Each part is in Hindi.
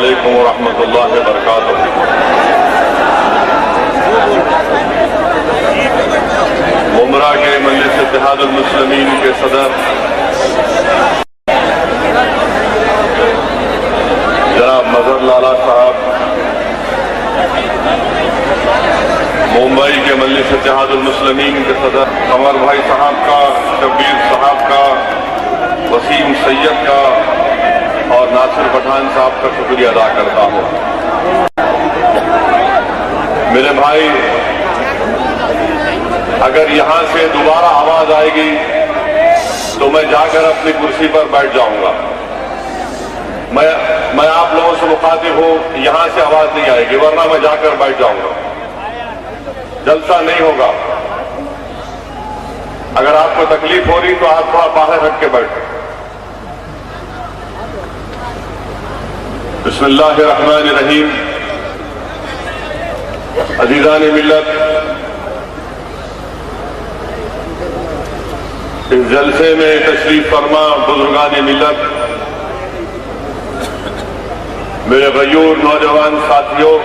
अलैकुम व रहमतुल्लाहि व बरकातुहू। उमरा के मजलिस इत्तेहादुल मुस्लिमीन के सदर जनाब मजहर लाला साहब, मुंबई के मजलिस इत्तेहादुल मुस्लिमीन के सदर कमर भाई साहब का, शब्बीर साहब का, वसीम सैयद का और नासिर पठान साहब का शुक्रिया अदा करता हूं। मेरे भाई, अगर यहां से दोबारा आवाज आएगी तो मैं जाकर अपनी कुर्सी पर बैठ जाऊंगा। मैं आप लोगों से मुखातिब हूं, यहां से आवाज नहीं आएगी, वरना मैं जाकर बैठ जाऊंगा, जलसा नहीं होगा। अगर आपको तकलीफ हो रही तो आप थोड़ा बाहर हट के बैठो। बिस्मिल्लाहिर्रहमानिर्रहीम। अजीज़ान मिल्लत, इस जलसे में तशरीफ फरमा बुजुर्गान मिल्लत, मेरे गयूर नौजवान साथियों,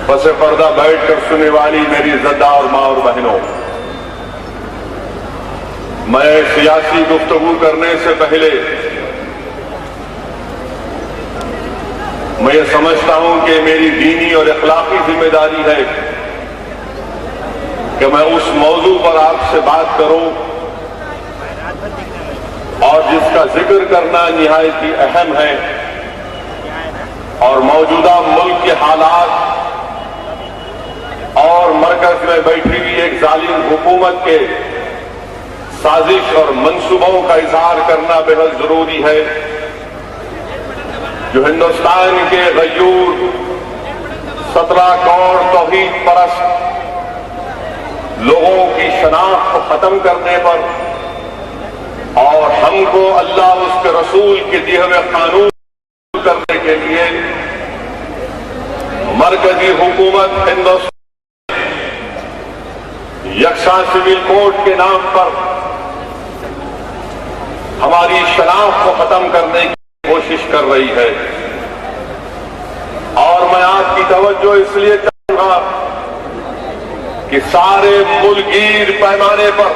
पसे पर्दा बैठकर सुनने वाली मेरी इज्जतदार माँ और बहनों, मैं सियासी गुफ्तगू करने से पहले मैं ये समझता हूं कि मेरी दीनी और अखलाकी जिम्मेदारी है कि मैं उस मौजू पर आपसे बात करूं और जिसका जिक्र करना निहायत ही अहम है और मौजूदा मुल्क के हालात और मरकज में बैठी हुई एक जालिम हुकूमत के साजिश और मंसूबों का इजहार करना बेहद जरूरी है, जो हिंदुस्तान के गयूर 17 करोड़ तौहीद परस्त लोगों की शनाख्त को खत्म करने पर और हमको अल्लाह उसके रसूल के दिए हुए कानून करने के लिए मरकजी हुकूमत हिंदुस्तान यकसा सिविल कोड के नाम पर हमारी शनाख्त को खत्म करने की कोशिश कर रही है। और मैं आपकी तवज्जो इसलिए चाहूंगा कि सारे मुल्कगीर पैमाने पर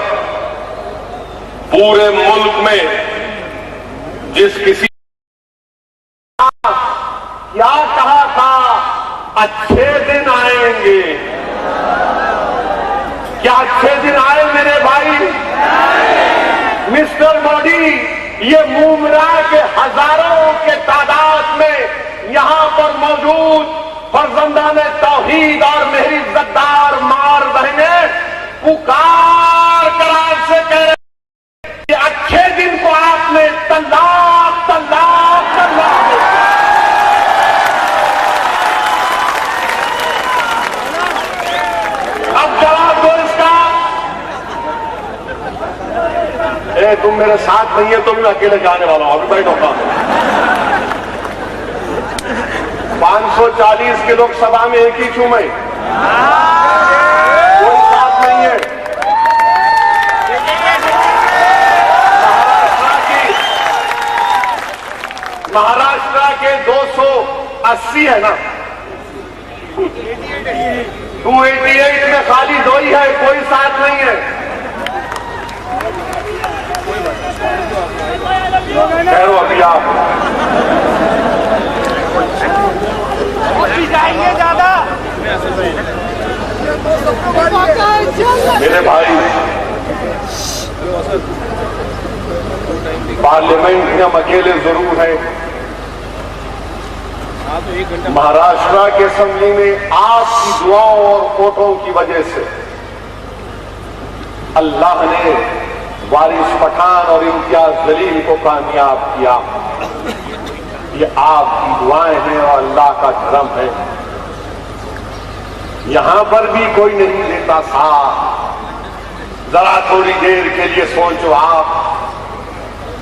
पूरे मुल्क में जिस किसी क्या कहा था, अच्छे दिन आएंगे, क्या अच्छे दिन आए मेरे भाई? मिस्टर मोदी, ये मुमरा के हजारों के तादाद में यहां पर मौजूद फर्जंदान तौहीद और मेरी इज्जतदार मार बहने पुकार करार से कह रहे कि अच्छे दिन को आपने तल्लाक तल्लाक तल्लाक। अब जवाब दो इसका। तुम मेरे साथ नहीं है तो मैं अकेले जाने वाला हूं, अभी बैठो। 540 के लोकसभा में एक ही छू मैं, कोई साथ नहीं है। महाराष्ट्र के 280 है ना, 288 में खाली 2 ही है, कोई साथ नहीं है। ठहरो अभी आप जाएंगे ज्यादा। मेरे भाई, पार्लियामेंट में हम अकेले जरूर हैं, महाराष्ट्र के असेंबली में आपकी दुआओं और वोटों की वजह से अल्लाह ने वारिस पठान और इम्तियाज जलील को कामयाब किया। ये आपकी दुआएं हैं और अल्लाह का करम है। यहां पर भी कोई नहीं देता साथ। जरा थोड़ी देर के लिए सोचो, आप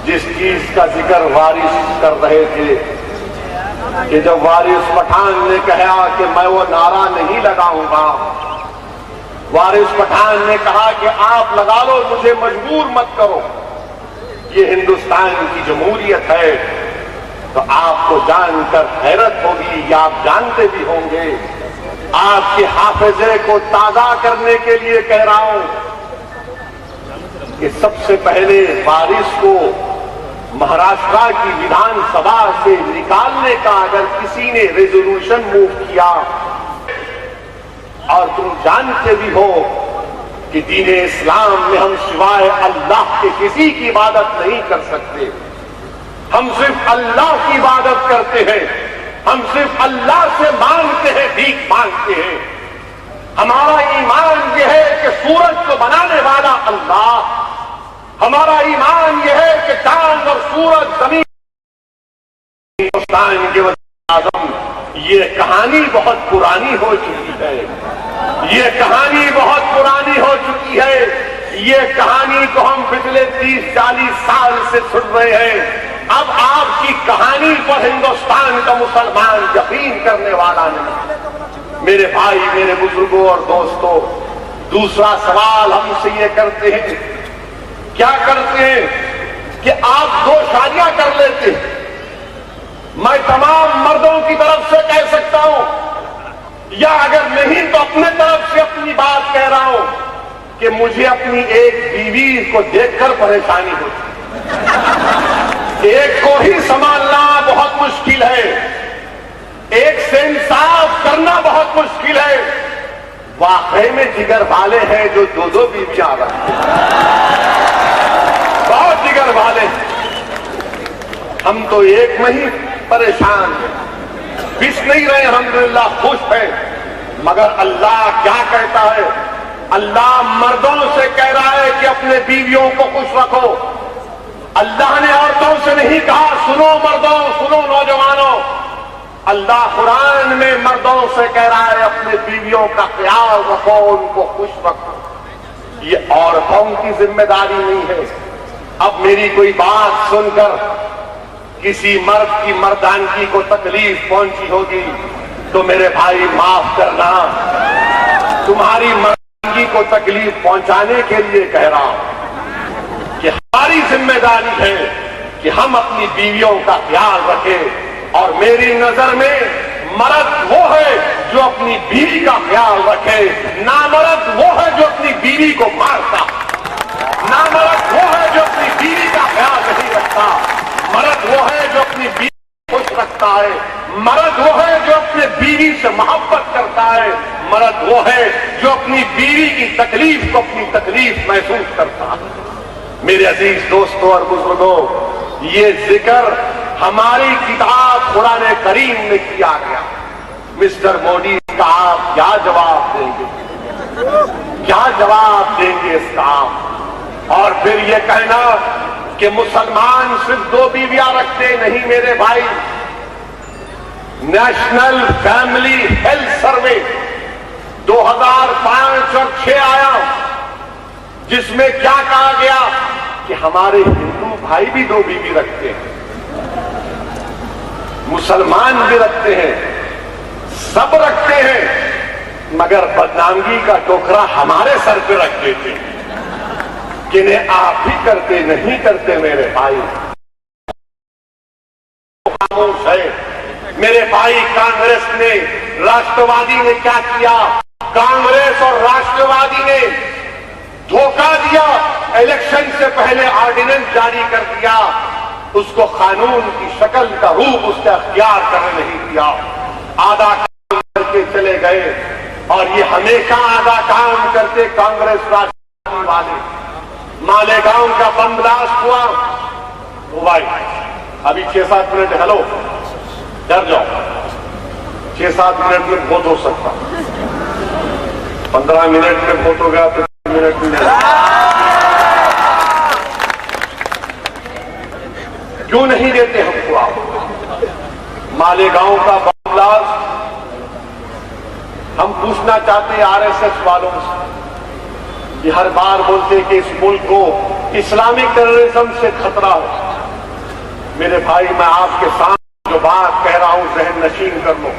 जिस चीज का जिक्र वारिस कर रहे थे कि जब वारिस पठान ने कहा कि मैं वो नारा नहीं लगाऊंगा, वारिस पठान ने कहा कि आप लगा लो, मुझे मजबूर मत करो। ये हिंदुस्तान की जमहूरियत है, तो आपको जानकर हैरत होगी, या आप जानते भी होंगे, आपके हाफिजे को ताजा करने के लिए कह रहा हूं कि सबसे पहले बारिश को महाराष्ट्र की विधानसभा से निकालने का अगर किसी ने रेजोल्यूशन मूव किया, और तुम जानते भी हो कि दीन इस्लाम में हम सिवाय अल्लाह के किसी की इबादत नहीं कर सकते, हम सिर्फ अल्लाह की इबादत करते हैं, हम सिर्फ अल्लाह से मांगते हैं, भीख मांगते हैं। हमारा ईमान यह है कि सूरज को बनाने वाला अल्लाह, हमारा ईमान यह है कि चांद और सूरज जमीन हिंदुस्तान के वज़ीर आज़म। ये कहानी बहुत पुरानी हो चुकी है, ये कहानी बहुत पुरानी हो चुकी है। ये कहानी को हम पिछले 30-40 साल से सुन रहे हैं। अब आपकी कहानी पर हिंदुस्तान का मुसलमान यकीन करने वाला नहीं। मेरे भाई, मेरे बुजुर्गों और दोस्तों, दूसरा सवाल हमसे ये करते हैं, क्या करते हैं कि आप 2 शादियां कर लेते हैं। मैं तमाम मर्दों की तरफ से कह सकता हूं, या अगर नहीं तो अपने तरफ से अपनी बात कह रहा हूं कि मुझे अपनी एक बीवी को देखकर परेशानी होती है। एक को ही संभालना बहुत मुश्किल है, एक से इंसाफ करना बहुत मुश्किल है। वाकई में जिगर वाले हैं जो 2-2 बीवियां रखते हैं, बहुत जिगर वाले। हम तो एक में ही परेशान हैं, पिस नहीं रहे, अल्हम्दुलिल्लाह खुश है। मगर अल्लाह क्या कहता है? अल्लाह मर्दों से कह रहा है कि अपने बीवियों को खुश रखो। अल्लाह ने औरतों से नहीं कहा, सुनो मर्दों, सुनो नौजवानों। अल्लाह कुरान में मर्दों से कह रहा है अपने बीवियों का ख्याल रखो, उनको खुश रखो। ये औरतों की जिम्मेदारी नहीं है। अब मेरी कोई बात सुनकर किसी मर्द की मर्दानगी को तकलीफ पहुंची होगी तो मेरे भाई माफ करना, तुम्हारी मर्दानगी को तकलीफ पहुंचाने के लिए कह रहा हूं कि हमारी जिम्मेदारी है कि हम अपनी बीवियों का ख्याल रखें। और मेरी नजर में मर्द वो है जो अपनी बीवी का ख्याल रखे, नामर्द वो है जो अपनी बीवी को मारता, नामर्द वो है जो अपनी बीवी का ख्याल नहीं रखता। मर्द वो है जो अपनी बीवी को खुश रखता है, मर्द वो है जो अपने बीवी से मोहब्बत करता है, मर्द वो है जो अपनी बीवी की तकलीफ को अपनी तकलीफ महसूस करता है। मेरे अजीज दोस्तों और बुजुर्गों, ये जिक्र हमारी किताब कुरान करीम में किया गया। मिस्टर मोदी का आप क्या जवाब देंगे? क्या जवाब देंगे इसका आप? और फिर ये कहना कि मुसलमान सिर्फ 2 बीवियां रखते नहीं। मेरे भाई, नेशनल फैमिली हेल्थ सर्वे 2005 और 6 आया, जिसमें क्या कहा गया कि हमारे हिंदू भाई भी 2 बीवी रखते हैं, मुसलमान भी रखते हैं, सब रखते हैं, मगर बदनामी का टोकरा हमारे सर पे रख देते हैं कि इन्हें आप ही करते नहीं करते। मेरे भाई खामोश है। मेरे भाई, कांग्रेस ने, राष्ट्रवादी ने क्या किया? कांग्रेस और राष्ट्रवादी ने धोखा दिया, इलेक्शन से पहले ऑर्डिनेंस जारी कर दिया, उसको कानून की शक्ल का रूप उसका अख्तियार करने नहीं दिया, आधा काम करके चले गए। और ये हमेशा आधा काम करते कांग्रेस राष्ट्रवादी वाले। मालेगांव का बम ब्लास्ट हुआ, तो भाई अभी 6-7 मिनट, हेलो डर जाओ, 6-7 मिनट में बहुत हो सकता, 15 मिनट में बहुत हो गया तो 3 मिनट में क्यों नहीं देते हमको आप? मालेगांव का बम ब्लास्ट, हम पूछना चाहते हैं आरएसएस वालों से, कि हर बार बोलते हैं कि इस मुल्क को इस्लामिक टेररिज्म से खतरा है। मेरे भाई, मैं आपके सामने जो बात कह रहा हूं जहन नशीन कर लो।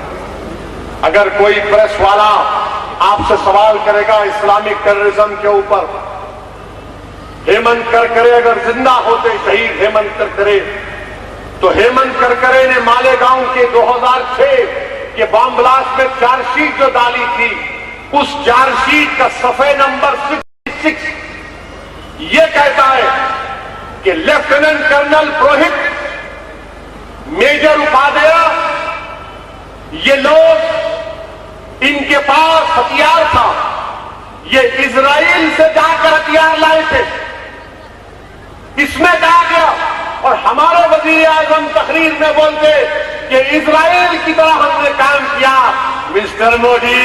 अगर कोई प्रेस वाला आपसे सवाल करेगा इस्लामिक टेररिज्म के ऊपर, हेमंत करकरे अगर जिंदा होते, शहीद हेमंत करकरे, तो हेमंत करकरे ने मालेगांव के 2006 के बॉम्ब ब्लास्ट में चार्जशीट जो डाली थी, उस चार्जशीट का सफे नंबर 66 ये कहता है कि लेफ्टिनेंट कर्नल पुरोहित, मेजर उपाध्याय, ये लोग, इनके पास हथियार था, ये इजराइल से जाकर हथियार लाए थे। इसमें कहा गया, और हमारे वजीर आजम तकरीर में बोलते कि इजराइल की तरह हमने काम किया। मिस्टर मोदी,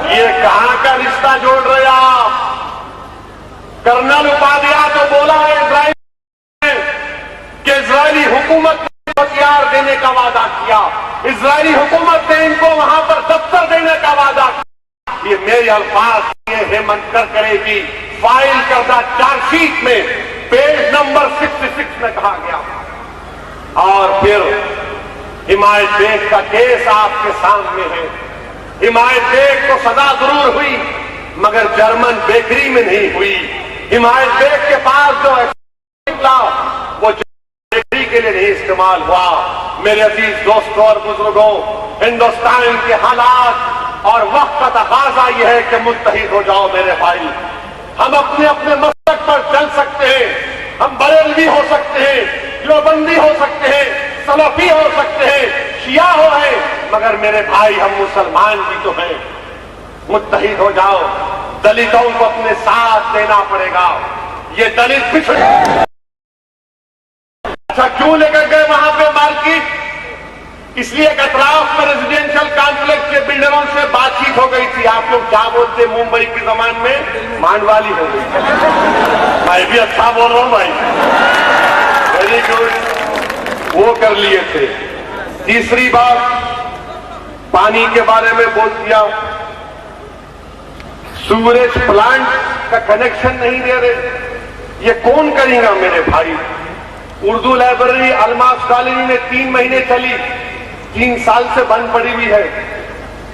ये कहां का रिश्ता जोड़ रहे आप? कर्नल उपाध्याय तो बोला है इजराइल कि इजरायली हुकूमत ने हथियार देने का वादा किया, इजरायली हुकूमत ने इनको वहां पर दफ्तर देने का वादा किया। ये मेरे अल्फाज, ये हेमंत करकरे की फाइल करदा चार्जशीट में पेज नंबर 66 में कहा गया। और फिर हिमायत बेग का केस आपके सामने है। हिमायत बेग को सजा जरूर हुई, मगर जर्मन बेकरी में नहीं हुई। हिमायत बेग के पास जो निकला वो बेकरी के लिए नहीं इस्तेमाल हुआ। मेरे अजीज दोस्तों और बुजुर्गों, हिंदुस्तान के हालात और वक्त का तकाजा यह है कि मुत्तहिद हो जाओ मेरे भाई। हम अपने अपने मसलक पर चल सकते हैं, हम बरेलवी हो सकते हैं, देवबंदी हो सकते हैं, सलफी हो सकते हैं, शिया हो है, मगर मेरे भाई हम मुसलमान भी तो हैं। मुत्तहिद हो जाओ। दलितों को अपने साथ देना पड़ेगा। ये दलित पिछड़े, अच्छा क्यों लेकर गए वहां पे मार्केट? इसलिए अतराफ में रेजिडेंशियल कॉम्प्लेक्स के बिल्डरों से बातचीत हो गई थी। आप लोग क्या बोलते मुंबई की जबान में? मांडवाली हो गई। मैं भी अच्छा बोल रहा हूं भाई, वेरी गुड। वो कर लिए थे। तीसरी बात, पानी के बारे में बोल दिया। सूरेज प्लांट का कनेक्शन नहीं दे रहे, ये कौन करेगा मेरे भाई? उर्दू लाइब्रेरी अलमास कॉलोनी में 3 महीने चली, 3 साल से बंद पड़ी हुई है।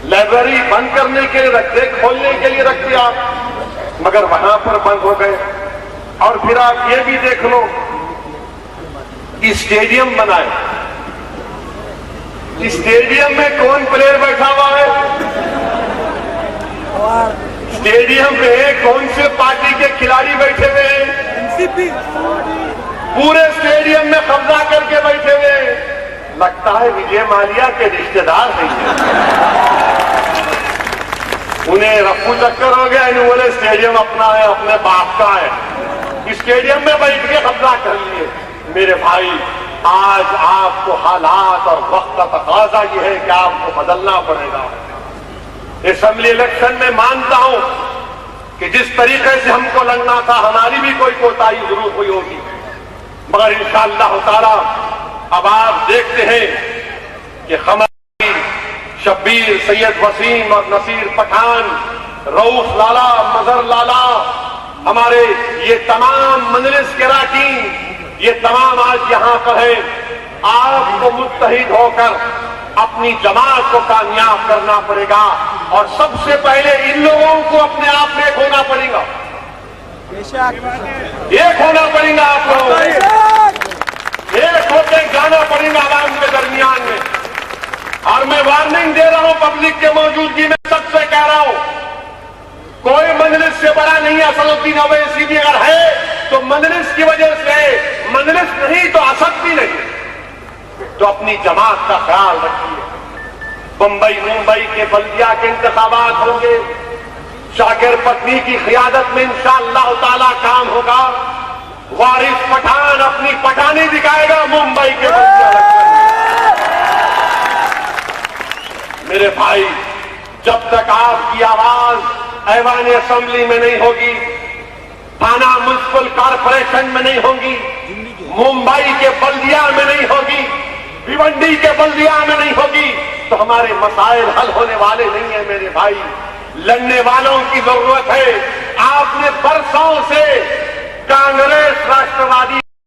लाइब्रेरी बंद करने के लिए रखते, खोलने के लिए रखते आप, मगर वहां पर बंद हो गए। और फिर आप ये भी देख लो, स्टेडियम बनाए, स्टेडियम में कौन प्लेयर बैठा हुआ है? स्टेडियम में कौन से पार्टी के खिलाड़ी बैठे हुए हैं? पूरे स्टेडियम में कब्जा करके बैठे हुए। लगता है विजय माल्या के रिश्तेदार हैं। उन्हें रफू चक्कर हो गया, इन्हें बोले स्टेडियम अपना है, अपने बाप का है, स्टेडियम में बैठ के कब्जा कर लिए। मेरे भाई, आज आपको हालात और वक्त का तकाजा यह है कि आपको बदलना पड़ेगा। असेंबली इलेक्शन में मानता हूं कि जिस तरीके से हमको लड़ना था, हमारी भी कोई कोताही जरूर हुई होगी, मगर इंशाअल्लाह ताला अब आप देखते हैं कि हमारी शब्बीर, सैयद वसीम और नसीर पठान, रऊफ लाला, मजहर लाला, हमारे ये तमाम मजलिस के अरकान, ये तमाम आज यहां पर है। आपको मुत्तहिद होकर अपनी जमात को कामयाब करना पड़ेगा, और सबसे पहले इन लोगों को अपने आप में एक होना पड़ेगा, एक होना पड़ेगा। आप लोगों एक होकर जाना पड़ेगा आवाम के दरमियान में। और मैं वार्निंग दे रहा हूं पब्लिक के मौजूदगी में, सबसे कह रहा हूं, कोई मजलिस से बड़ा नहीं। असदुद्दीन ओवैसी भी अगर है तो मजलिस की वजह से, मजलिस नहीं तो असद भी नहीं। तो अपनी जमात का ख्याल रखिए। बंबई मुंबई के बल्दिया के इंतखाबात होंगे, शाकिर पत्नी की क़ियादत में इंशाअल्लाह ताला काम होगा। वारिस पठान अपनी पठानी दिखाएगा मुंबई के बल्दिया। मेरे भाई, जब तक आपकी आवाज ऐवान असेंबली में नहीं होगी, थाना म्युनिसिपल कॉर्पोरेशन में नहीं होगी, मुंबई के बल्दिया में नहीं होगी, भिवंडी के बल्दिया में नहीं होगी, तो हमारे मसाइल हल होने वाले नहीं है मेरे भाई। लड़ने वालों की जरूरत है। आपने बरसों से कांग्रेस, राष्ट्रवादी